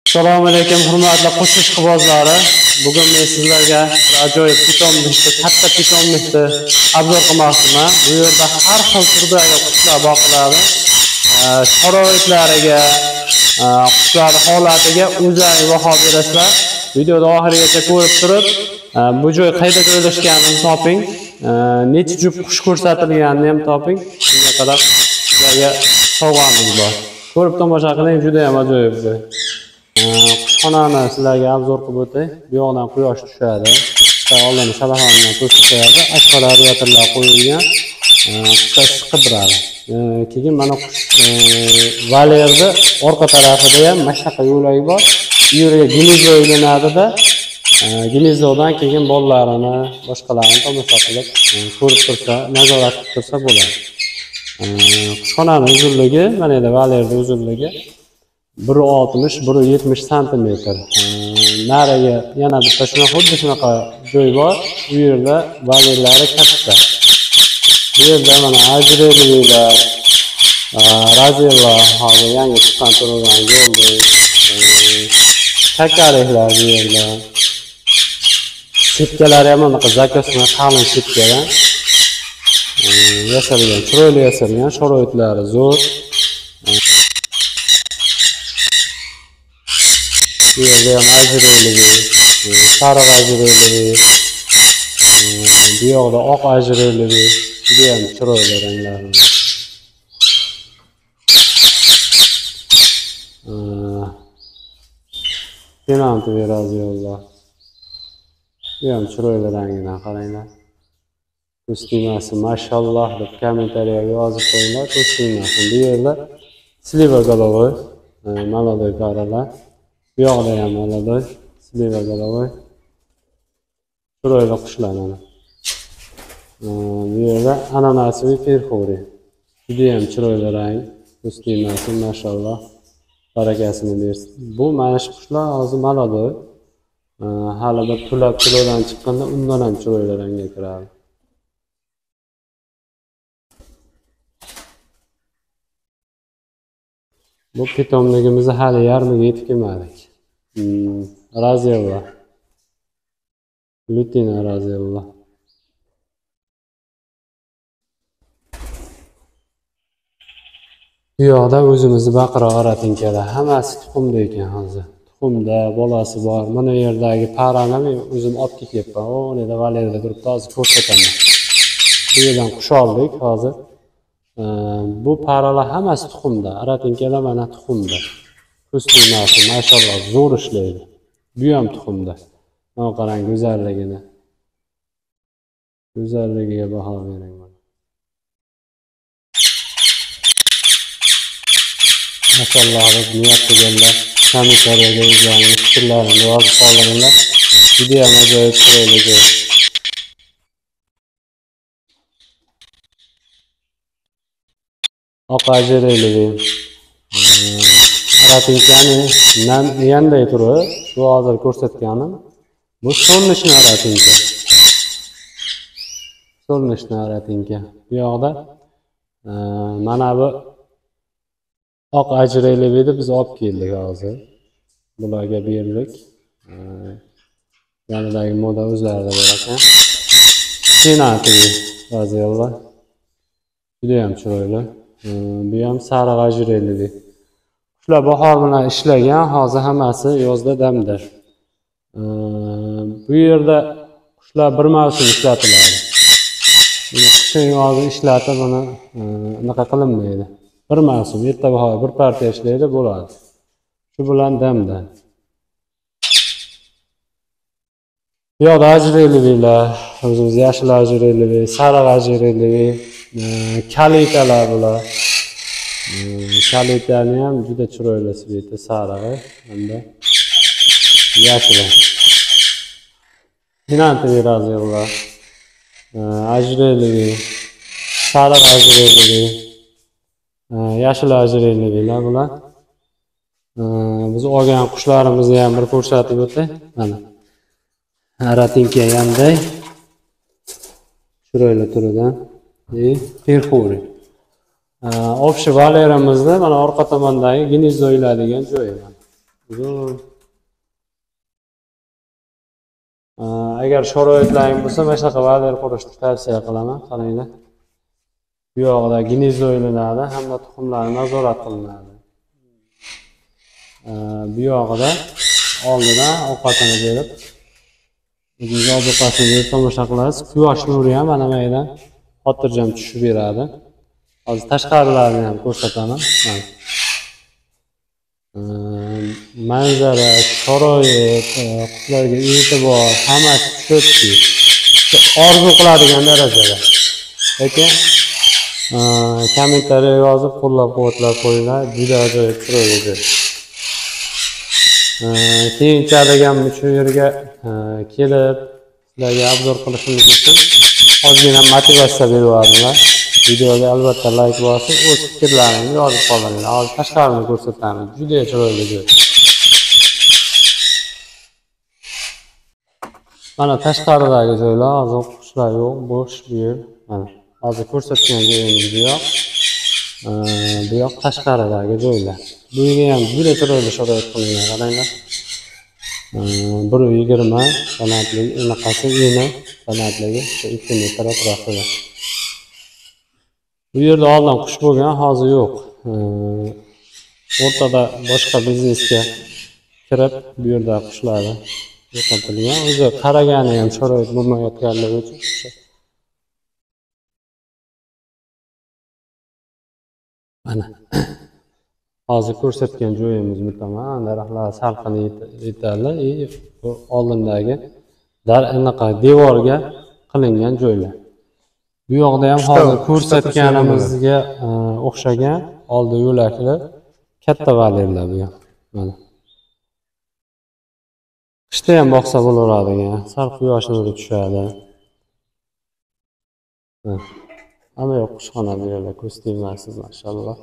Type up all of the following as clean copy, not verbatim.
Assalomu alaykum hurmatli qush ishqibozlari. Bugun men sizlarga ajoyib pitomlikni, katta pitomlikni obzor qilmoqchiman. Bu yerda har xil turdagi qushlar boqiladi. Sharoitlariga, qushlar holatiga o'zlaringiz baho berasizlar. Videoni oxirigacha ko'rib turib, bu joy qayerda joylashganini toping. Necha juft qush ko'rsatilganini ham toping. Shunga qadar sizlarga sovg'amiz bor. Ko'rib tomosha qiling, juda ham ajoyib joy. Qushxonani sizlarga obzor qilib o'tay. Bu yoqdan quyosh tushadi. Oldin shalaxondan to'sib qo'yadi. Askar radiatorlar qo'yilgan. Qushlar siqidiradi. Keyin mana qush valerda orqa tarafida ham mashaqa yo'lagi bor. Bu yerga gnizo uylanadi-da. Gnizodan keyin bolalarini, boshqalarini tomosha qilib, ko'rib tursa, nazorat qilib tursa bo'ladi. Qushxonaning uzunligi, mana endi valerda uzunligi 1.60-1.70 cm. Nariga yana bitta shunaqa xuddi shunaqa joy bor. Bu yerda valerlari katta. Bu yerda mana ajrelilar, razilla, hozir yangi chiqqan turgan yo'lda, kakariklar bu yerda. Sitkalari ham bunaqa zakosni qalin sitkalar. Yasalgan, chiroyli yasalgan, sharoitlari zo'r. Bu yerda ham ajreligi, sariq ajreligi, bu yoqda oq ajreligi, juda ham chiroyli ranglari. Penalti beradi yo'llar. Bu ham chiroyli rangidan qaranglar. Ko'stimasi mashalloh deb kommentariyaga yozib qo'yinglar. Ko'stimasi bu yerda sliva головой, молодой paralar. Bu yoqda ham молодой, sliva головой. Chiroyli qushlar mana. Bu yerda ananasiy perxuri. Juda ham chiroyli rang. Ko'stimasi mashalloh. Barakasini bersin. Bu mana shu qushlar hozir молодой. Hali bir tulodan chiqqanda undan ham chiroyli rangga kiradi. Bu pitomligimizni hali yarmiga yetib kelmadik. Razilla. Lutina razilla. Bu yoqda o'zimizni baqiroq aratinkalar. Hammasi tuxumda ekan hozir. Tuxumda bolasi bor. Mana bu yerdagi parani men o'zim olib kelyapman. O, neda valerda turibdi, hozir ko'rsataman. Bu yerdan qush oldik hozir. Bu paralar hammasi tuxumda. Aratinkalar mana tuxumda. Ko'stimasi mashalloh zo'r ishlaydi. Bu ham tuxumda. Mana qarang go'zalligini. Go'zalligiga baho bering. Mashalloh deb niyat qilganlar, kommentariyaga o'zlaringiz fikrlarini yozib qoldiringlar. Juda ham ajoyib chiroyli joy. Oq ajreligi. Aratinkaning yanday turi, bu hozir ko'rsatganim. Bu solnishni aratinka. Solnishni aratinka. Bu yoqda mana bu oq ajreligini biz olib keldik hozir. Bularga berdik. Yanidagi moda o'zlarida bor ekan. Penalti razilla. Juda ham chiroyli. Bu ham sariq ajreligi. Qushlar bahor bilan ishlagan, hozir hammasi yozda damdir. Bu yerda qushlar bir mavsum ishlatiladi. Buni qishin yozi ishlatib buni unaqa qilinmaydi. Bir mavsum, erta bahor bir partiya ishlaydi bo'ladi. Shu bilan damda. Bu yoqda ajreliklar, o'zimiz yashil ajrelik, sariq ajrelik, kalitalar bular. Kalitani ham juda chiroyli sveti sarig'i hamda yashil. Penalti razilla. Ajrelik, sariq ajrelik, yashil ajreliklar bular. Biz olgan qushlarimizni ham bir ko'rsatib o'tay. Mana. Aratinka yanday chiroyli turidan, perxuri. общий valerimizni mana orqa tomondagi gnezdo iladigan joyi. Uzun. Agar sharoitlaring bo'lsa, mana shunaqa valer qurishni tavsiya qilaman. Qaranglar. Bu yoqda gnezdo ilinadi hamda tuxumlar nazorat qilinadi. Bu yog'ida oldidan ovqatini berib, o'zingiz ozuqasini berib tomosha qilasiz. Quyosh nuri ham mana maydan xotirjam tushib beradi. Hozir tashqarilarini ham ko'rsataman. Manzara, sharoit, qushlarga e'tibor, hammasi tushibdi. Orzu qiladigan darajada. Lekin kommentariy yozib, qo'llab-quvvatlab qo'yinglar. Juda ajoyib chiroyli. Keyinchalik ham shu yerga kelib, sizlarga obzor qilishimiz uchun ozgina motivatsiya beryapman. Videoga albatta like bosib, o'z fikrlaringizni yozib qoldiringlar. Hozir tashqarini ko'rsataman. Juda chiroyli joy. Mana tashqaridagi joylar, hozir qushlar yo'q, bo'sh bu yer. Mana hozir ko'rsatgan joyimiz bu yoq. Bu yoq tashqaridagi joylar. Bu yerga ham juda chiroyli sharoit qilingan, qaranglar. 1.20 qanotli, anaqasi eni qanotligi 2 metr atrofida. Bu yerda oldin qush bo'lgan, hozir yo'q. O'rtada boshqa biznesga kirib, bu yerda qushlarni yo'qotilgan. O'zi qaragani ham sharoit bo'lmayotganligi uchun mana hozir ko'rsatgan joyimiz mutamman, daraxtlar salqin yetarli, bu oldindagi anaqa devorga qilingan joylar. Bu yoqda ham hozir ko'rsatganimizga o'xshagan oldi yo'lakli katta valerlar bu yoq. Mana. Qishda ham boqsa bo'laveradigan, sal quyosh nuri tushadi. Hamma yoq qushxona bu yerda ko'z tegmaysiz, mashalloh.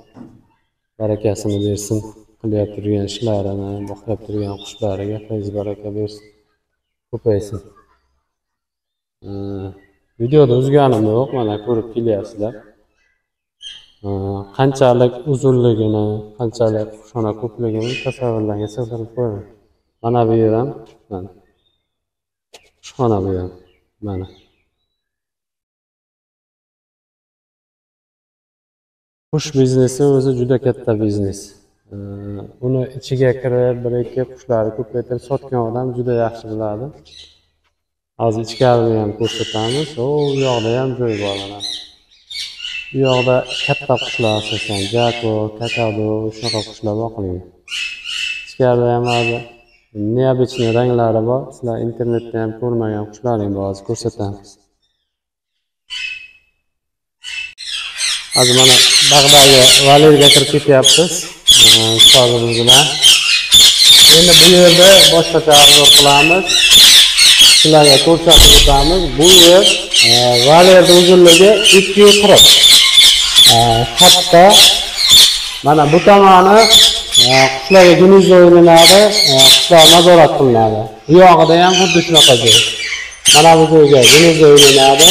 Barakasini bersin, qilyap turgan ishlarini, boqib turgan qushlariga fayz baraka bersin, ko'paysin. Videoda uzganim yo'q, mana ko'rib kelyapsizlar. Qanchalik uzunligini, qanchalik qushxona ko'pligini tasavvurlarga sig'dirib qo'yaman. Mana bu yer ham, mana qushxona bu ham, mana. Qush biznesi o'zi juda katta biznes. Uni ichiga kirib, bir-ikki qushlarni ko'paytirib sotgan odam juda yaxshi biladi. Hozir ichkarini ham ko'rsatamiz. Bu yoqda ham joy bor mana. Bu yoqda katta qushlar asosan jako, kakado, shunaqa qushlar boqilgan. Ichkarida ham hozir neobычный ranglari bor. Sizlar internetda ham ko'rmagan qushlaring bor, hozir ko'rsatamiz. Hozir mana Bag'dagi valerga kirib ketyapmiz. Ustozimiz bilan. Endi bu yerda boshqacha obzor qilamiz. Sizlarga ko'rsatib o'tamiz. Bu yer valerning uzunligi 240. Katta. Mana bu tomoni qushlarga gnezdo ilinadi, qushlar nazorat qilinadi. Bu yog'ida ham xuddi shunaqa joy. Mana bu joyga gnezdo ilinadi.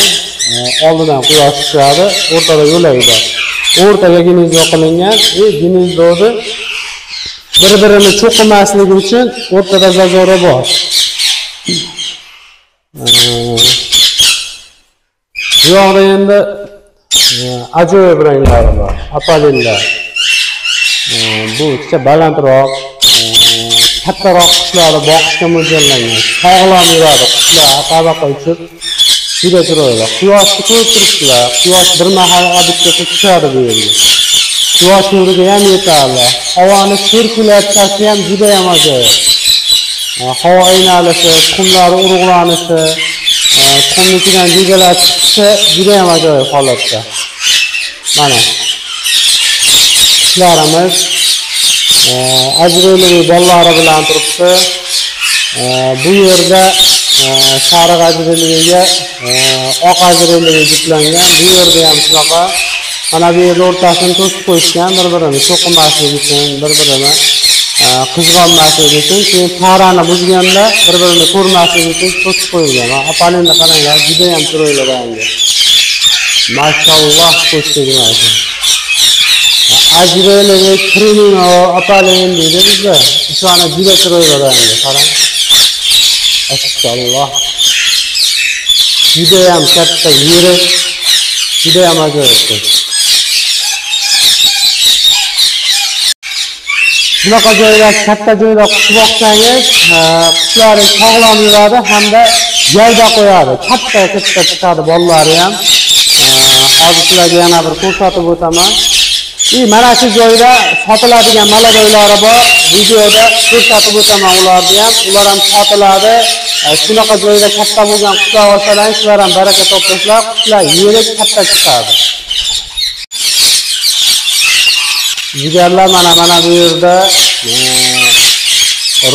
Oldidan quyosh tushadi, o'rtada yo'lak bor. O'rtaga gnezdo qilingan, gnezdoni bir-birini cho'qimasligi uchun o'rtada zazora bor. Bu yoqda endi ajoyib ranglari bor, apalillar. Bu ikkita balandroq, kattaroq qushlarni boqishga mo'ljallangan. Sog'lom yuradi qushlar, tabaqa uchib juda chiroyli. Quyoshni ko'rib turibsizlar. Quyosh bir mahal obidga tushadi bu yerga. Quyosh nuriga ham yetarli. Havoni sirkulyatsiyasi ham juda ham ajoyib. Havo aynalishi, tuxumlar urug'lanishi, tuxumning ichidan jigalar chiqishi juda ham ajoyib holatda. Mana qushlarimiz ajrali bolalari bilan turibdi. Bu yerda sariq ajriligiga oq ajriligi jiplangan. Bu yerda ham shunaqa. Mana bu yerda o'rtasini to'sib qo'yishgan, bir-birini cho'qimasligi uchun, bir-birini qizg'onmasligi uchun, keyin tarani buzganda bir-birini ko'rmasligi uchun to'sib qo'yilgan. Apalinni qaranglar, juda ham chiroyli rangi. Mashalloh qo'shdi. ajreli, Krimino, Apalin deydi bizda. Shuni juda chiroyli rangi, qarang. Maşallah. Juda ham katta yirik, juda ham ajoyib. Bunaqa joylar, katta joyda qush boqsangiz, qushlarning sog'lom yuradi hamda yayda qo'yadi. Katta chiqadi bolalari ham. Hozir sizlarga yana bir ko'rsatib o'taman. Mana shu joyda sotiladigan maladoylari bor. Videoda ko'rsatib o'taman ularni ham. Ular ham sotiladi. Shunaqa joyda katta bo'lgan qushlar olsalaring, sizlar ham baraka toplasizlar. Qushlar yirik katta chiqadi. Jigarlar mana bu yerda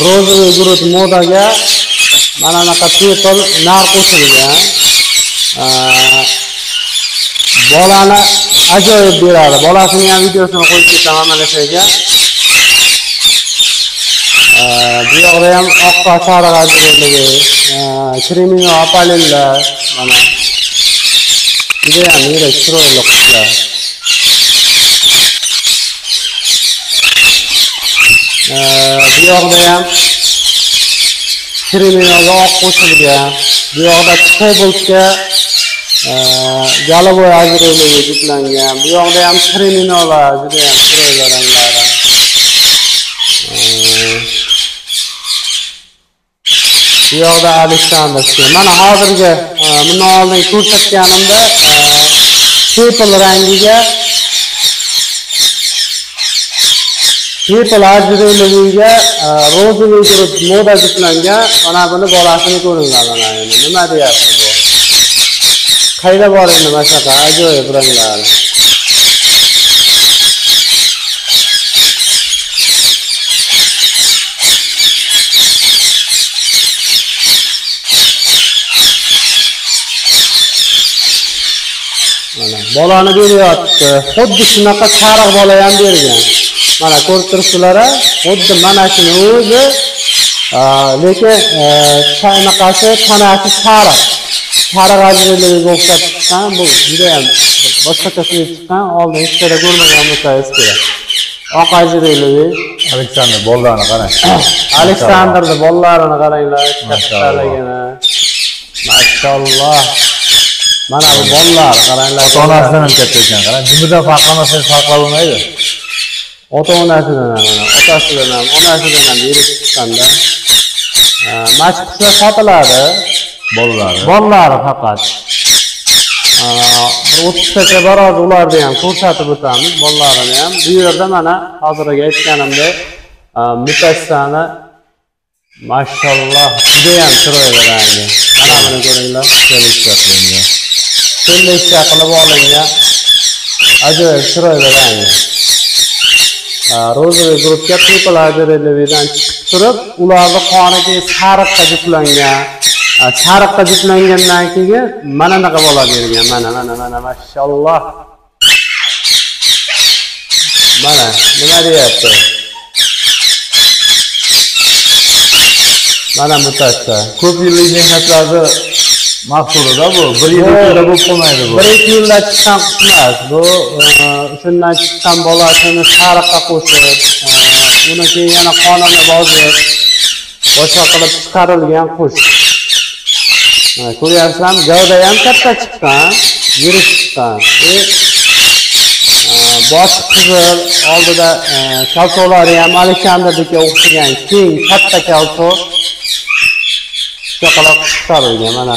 rozovый груд modaga mana bunaqa pepl nar qo'shilgan. Bolani ajoyib beradi. Bolasining ham videosini qo'yib ketaman mana shu yerga. Bu yoqda ham oqqa sariq ajraligi, Krimino, Apalinlar mana. Juda ham yirik chiroyli qushlar. Bu yoqda ham Kriminoga oq qo'shilgan. Bu yoqda Koboltga Galovoy ajraligi jiplangan. Bu yoqda ham Kriminolar, juda ham chiroyli ranglari. Bu yoqda Aleksandrski. Mana hozirgi bundan oldin ko'rsatganimda purple rangiga purple ajraligiga rozovый груд moda jiplangan. Mana buni bolasini ko'ringlar mana endi. Nima deyapti bu? Qayda bor endi mashaqa ajoyib ranglar. Mana bolani beryapti. Xuddi shunaqa sariq bola ham bergan. Mana ko'rib turibsizlar, xuddi mana shuni o'zi, lekin chanaqasi, tanasi sariq. Sariq ajraligiga o'xshab chiqqan. Bu juda ham boshqacha chiqqan. Oldin hech qayerda ko'rmagan bo'lsangiz kerak. Oq ajraligi Aleksandr bolalarini qarang. Aleksandrning bolalarini qaranglar, kattaligini. Mashallah. Mana bu bolalar qaranglar. Ota-onasidan ham katta ekan. Qarang, dumidan farqlamasa farqlab bo'lmaydi. Ota-onasidan ham, otasidan ham, onasidan ham yirik chiqqanda. Mana qushlar sotiladi. Bolalari faqat. Bir 30 tacha bor, ularni ham ko'rsatib o'tamiz, bolalarini ham. Bu yerda mana hozirga aytganimdek, mutassani mashallah juda ham chiroyli rangi. Mana buni ko'ringlar, kelishcha qilib olingan. Ajoyib chiroyli rangi. Rozovый grupga purple ajraligidan chiqib turib, ularning qoniga sariqqa jiplangan. Sariqqa jiplangandan keyin mana bunaqa bola bergan. Mana mashallah. Mana nima deyapti? Mana mutassa. Ko'p yillik mehnatlarni mahsulida bu. 1 yil ichida bo'lib qolmaydi bu. 1-2 yilda chiqqan qush emas. Bu shundan chiqqan bolasini sariqqa qo'shib, uni keyin yana qonini bozib, boshqa qilib chiqarilgan qush. Ko'ryapsizlarmi? Gavda ham katta chiqqan, yirik chiqqan. Bosh qizil, oldida kalsolari ham Aleksandrga o'xshagan keng, katta kalso. Chaqaloq chiqarilgan mana.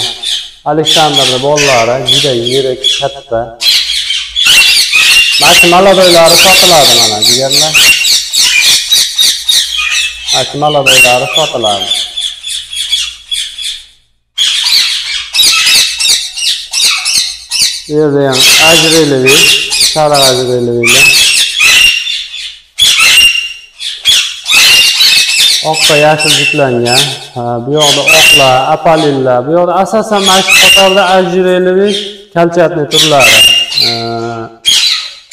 Aleksandrning bolalari juda yirik, katta. Mana maladoylari sotiladi mana, jigarlar. Mana maladoylari sotiladi. Bu yerda ham ajraligi, sariq ajraligilar. Oqqa yashil jiplangan. Bu yoqda oqlar, apalinlar. Bu yoqda asosan mana shu qatorda ajraligi, kalchatni turlari.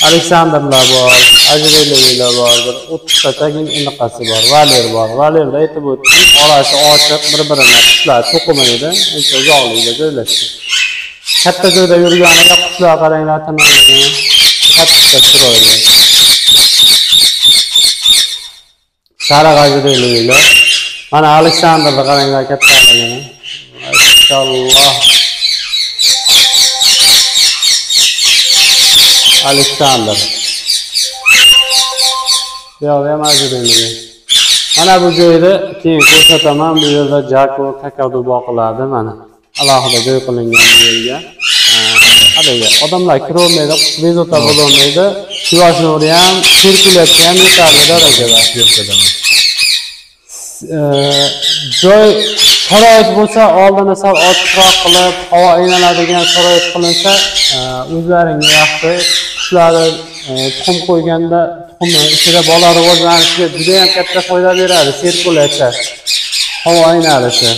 Aleksandrlar bor, ajraligilar bor, 30 tacha inqasi bor, valer bor. Valerda aytib o'tdim, orasi ochiq, bir-birini qushlar to'qimaydi, ancha uzoqlikda joylashgan. Katta joyda yurganiga qushlar qaranglar, tanaligini katta chiroyli. sariq ajraylilar. Mana Aleksandrni qaranglar kattaligini. Maşallah. Aleksandr. Yo'q, ham ajraylilar. Mana bu joyda keyin ko'rsataman, bu yerda jako, kakadu boqiladi mana. Alohida joy qilingan bu yerga. Haliga odamlar kirolmaydi, bezovta bo'lolmaydi. Quyosh nuri ham, sirkulyatsiya ham yetarli darajada. Joy sharoit bo'lsa, oldini sal ochiqroq qilib, havo aylanadigan sharoit qilinsa, o'zlaringga yaxshi. Qushlarni tuxum qo'yganda tuxumni ichida bola rivojlanishiga juda ham katta foyda beradi, sirkulyatsiya, havo aylanishi.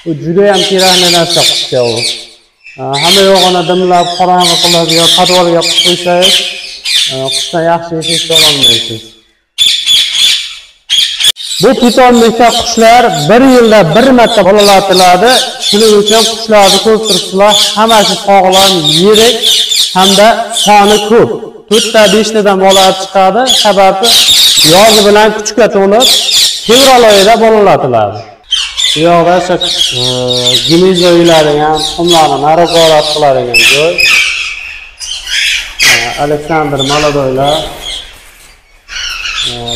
Bu juda ham kerakli narsa qushga u. Hamma yo'g'ini dimlab, qorong'i qilib yo podvalga qo'yib qo'ysangiz, qushdan yaxshi effekt ololmaysiz. Bu pitonlikda qushlar bir yilda bir marta bolalatiladi. Shuning uchun qushlarni ko'p turibsizlar, hammasi sog'lom, yirik hamda soni ko'p. 4 ta 5 tadan bola chiqadi. Sababi yoz bilan kuchga to'lib, fevral oyida bolalatiladi. Bu yoqda gimnaziya uylari ham, tuxumlarni nazorat qiladigan joy. Aleksandr Maladoylar.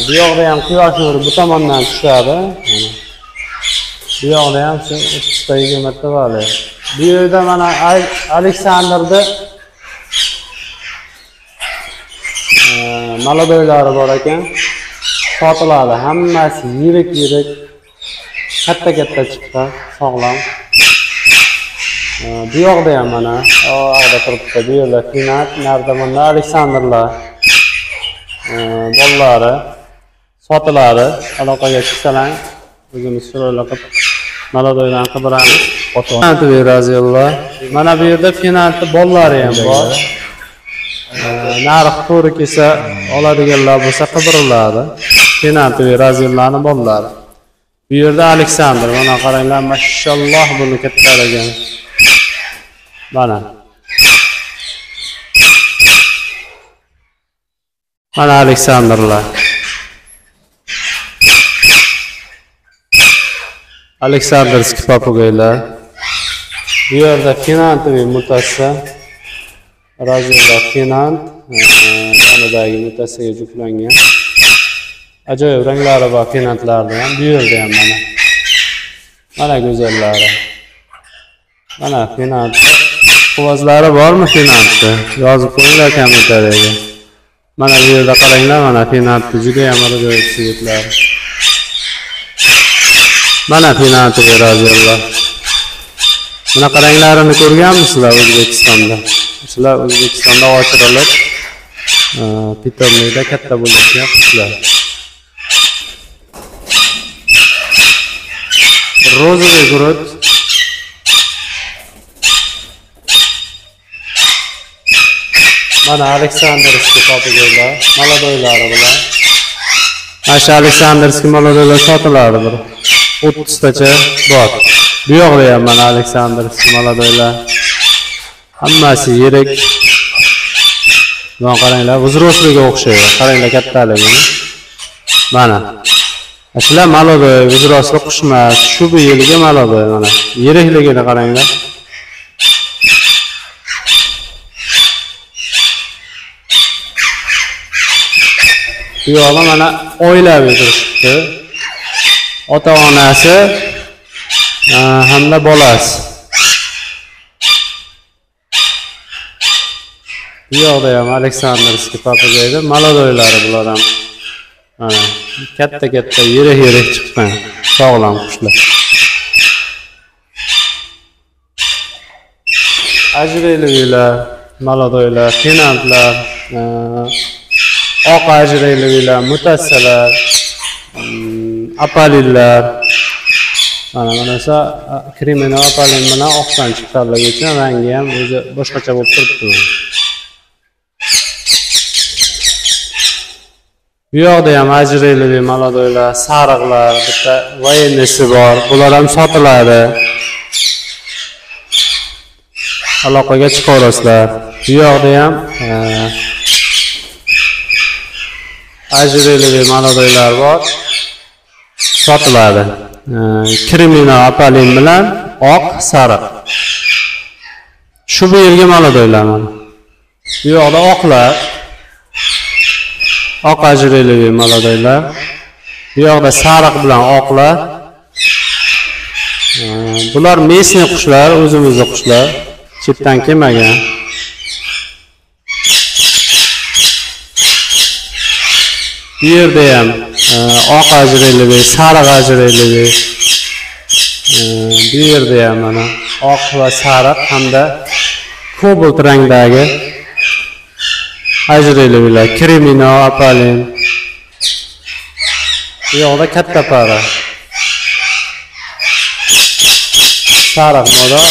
Bu yoqda ham quyosh nuri bu tomondan tushadi. Bu yoqda ham 30 ta 20 ta bor. Bu yerda mana Aleksandrda Maladoylari bor ekan. Sotiladi. Hammasi yirik, katta chiqqan, sog'lom. Bu yoqda ham mana, orada turibdi. Bu yerda Finat, narda mana Aleksandrlar. Bollari sotiladi. Aloqaga chiqsalar, o'zimiz so'roqlab Maladoydan qidiramiz. Finatni beraziylar. Mana bu yerda Finatni bollari ham bor. Narx to'g'ri kelsa, oladiganlar bo'lsa qidiriladi. Finatni beraziylarning bollari. Bu yerda Aleksandr, mana qaranglar, mashalloh buni kattalagan. Mana. Mana Aleksandrlar. Aleksandrskiy papugaylar. Bu yerda Finantli mutasi. Razillar Finant. Yonidagi mutasiga juflangan. Ajoyib ranglari bor Finantlarda ham. Bu yerda ham mana. Mana go'zallari. Mana Finant. Quvozlari bormi Finantda? Yozib qo'yinglar kommentariyga. Mana bu yerda qaranglar, mana Finantni juda ham ajoyib suyetlar. Mana Finantni raziyallar. Buna qaranglarini ko'rganmisizlar O'zbekistonda? Sizlar O'zbekistonda ochirilib, pitonlikda katta bo'lgan qushlar. Rozovый груд. Mana Aleksandrskiy papugaylar, maladoylari bular. Mana Aleksandrskiy maladoylar sotiladi bir 30 tacha bor. Bu yoqda ham mana Aleksandrskiy maladoylar. Hammasi yirik. Mana qaranglar, vzrosliga o'xshaydi. Qaranglar kattaligini. Mana. Shular maladoy, vzrosli qush emas. Shu bu yilgi maladoy mana. Yirikligini qaranglar. Bu yoqda mana oilaviy turibdi. Ota-onasi hamda bolasi. Bu yoqda ham Aleksandrskiy papugaylar, maladoylari bular ham. Mana katta yirik chiqqan, sog'lom qushlar. Ajraylilar, maladoylar, finantlar, oq ajraylilar, mutassalar, apalillar. Mana esa kriminal apalin bilan oqdan chiqqanligi uchun rangi ham o'zi boshqacha bo'lib turibdi. Bu yoqda ham ajrayli maladoylar, sariqlar, bitta voyennisi bor. Bular ham sotiladi. Aloqaga chiqaverasizlar. Bu yoqda ham ajrayli maladoylar bor. sotiladi. Krimino apalin bilan oq sariq. Shu bu yerga maladoylar mana. Bu yoqda oqlar. Oq ajreli maladoylar. Bu yoqda sariq bilan oqlar. Bular mesni qushlar, o'zimizning qushlar. Chetdan kelmagan. Bu yerda ham oq ajreli, sariq ajreli. Bu yerda ham mana oq va sariq hamda kobalt rangdagi ajrelilar, krimino, apalin. Bu yoqda katta para. Sariq moda,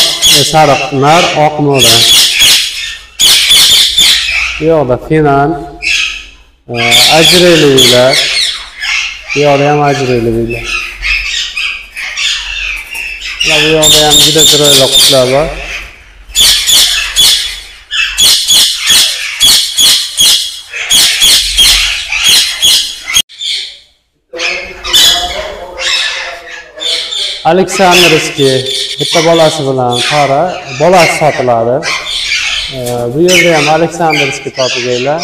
sariq nar, oq moda. Bu yoqda finan, ajrelilar. Bu yoqda ham ajrelilar. Bu yoqda ham juda chiroyli qushlar bor. Aleksandrskiy bitta bolasi bilan qora, bolasi sotiladi. Bu yerda ham Aleksandrskiy topilganlar.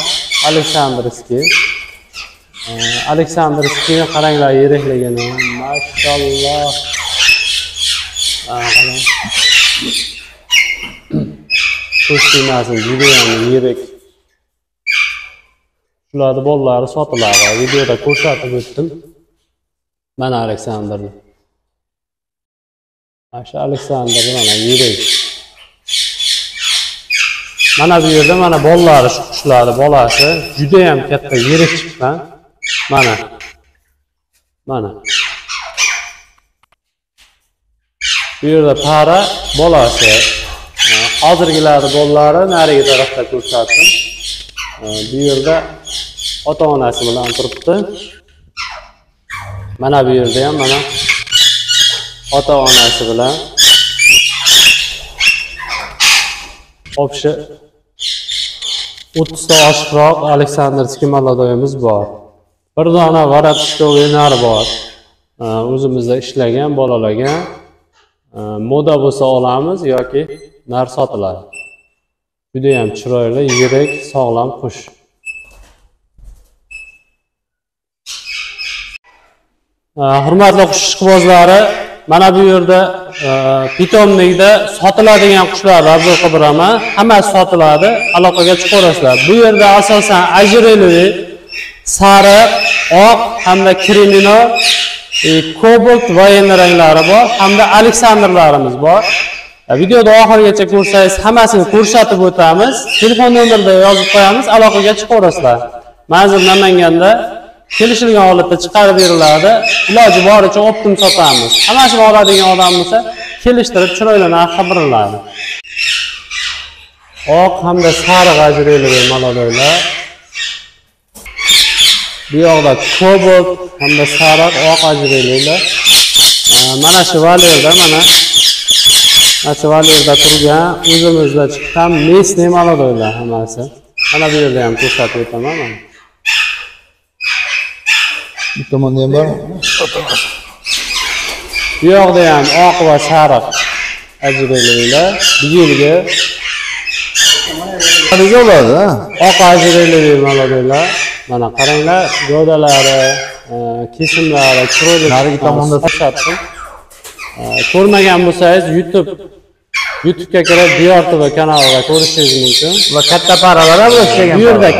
Aleksandrskiy qaranglar yirikligini. Mashalloh. Ko'rsatmasin, juda ham yirik. Shularning bolalari sotiladi. Videoda ko'rsatib o'tdim. Mana Aleksandrni. Asha Aleksandr mana yirik. Mana bu yerda mana bolalari shu qushlarning bolasi juda ham katta yirik chiqqan. Mana. Bu yerda para bolasi. Hozirgilarning bolalari narigi tarafda ko'rsatdim. Bu yerda ota-onasi bilan turibdi. Mana bu yerda ham mana ota-onasi bilan Obshi 30 ta oshiqroq Aleksandrskiy maladoyimiz bor. Bir dona varatishkoviy nar bor. O'zimizda ishlagan, bolalagan. Moda bo'lsa olamiz yoki nar sotiladi. Juda ham chiroyli, yirik, sog'lom qush. Hurmatli qush ishqibozlari, mana bu yerda pitomnikda sotiladigan qushlar obzor qilib beraman. Hammasi sotiladi, aloqaga chiqaverasizlar. Bu yerda asosan ajreli, sariq, oq hamda krimino, kobalt va yana ranglari bor, hamda Aleksandrlarimiz bor. Videoda oxirigacha ko'rsangiz, hammasini ko'rsatib o'tamiz. Telefon nomerida yozib qo'yamiz, aloqaga chiqaverasizlar. Manzil Namanganda kelishilgan holatda chiqarib beriladi. Iloji boricha optim sotamiz. Hammasini oladigan odam bo'lsa, kelishtirib chiroyli narxga beriladi. Oq hamda sariq ajreli maladoylar. Bu yoqda kobalt hamda sariq oq ajrelilar. Mana shu valyerda mana shu valyerda turgan o'zimizda chiqqan mesni maladoylar hammasi. Mana bu yerda ham ko'rsatib o'taman mana. Bu tomonda ham bormi? Bu yoqda ham oq va sariq ajrelilar. Bu yilgi bo'ladi, ha? Oq ajreli maladoylar. Mana qaranglar, gavdalari, kesimlari, chiroyli narigi tomonda ko'rsatdim. Ko'rmagan bo'lsangiz YouTube'ga kirib Diyor TV kanalida ko'rishingiz mumkin. Va katta paralar ham o'xshagan. Bu yerda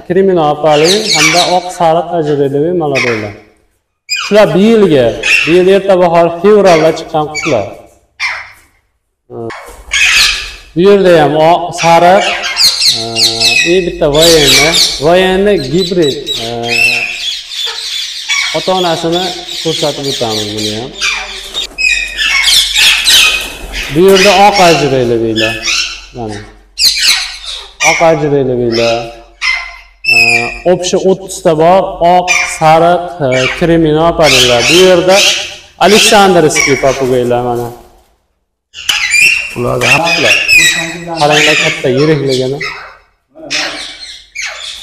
krimino apalin hamda oq sariq ajreli maladoylar. Shular bu yil erta bahor fevralda chiqqan qushlar. Bu yerda ham oq sariq bitta voyenni gibrid ota-onasini ko'rsatib o'tamiz buni ham. Bu yerda oq ajrelilar. Mana. Oq ajrelilar. Obshi 30 ta bor, oq, sariq, krimino apallar. Bu yerda Aleksandrskiy papugaylar mana. Ularda hammalar. Qaranglar katta yirikligini.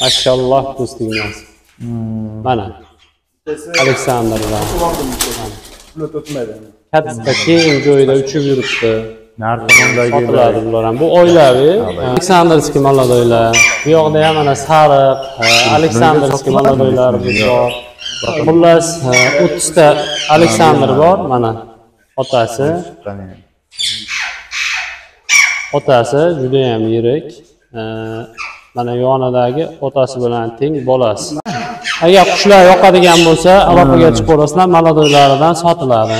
Mashalloh ko'z tegmas. Mana. Aleksandrlar. Pulot o'tmaydi. Katta keng joyda uchib yuribdi. Narximondagi Sotiladi bular ham. Bu oilaviy Aleksandrskiy molodoylar. Bu yoqda ham mana sariq Aleksandrskiy molodoylar bor. Xullas 30 ta Aleksandr bor mana. Otasi. Otasi juda ham yirik. Mana yonidagi otasi bilan teng bolasi. Agar qushlar yoqadigan bo'lsa, aloqaga chiqib ko'rasizlar, molodoylaridan sotiladi.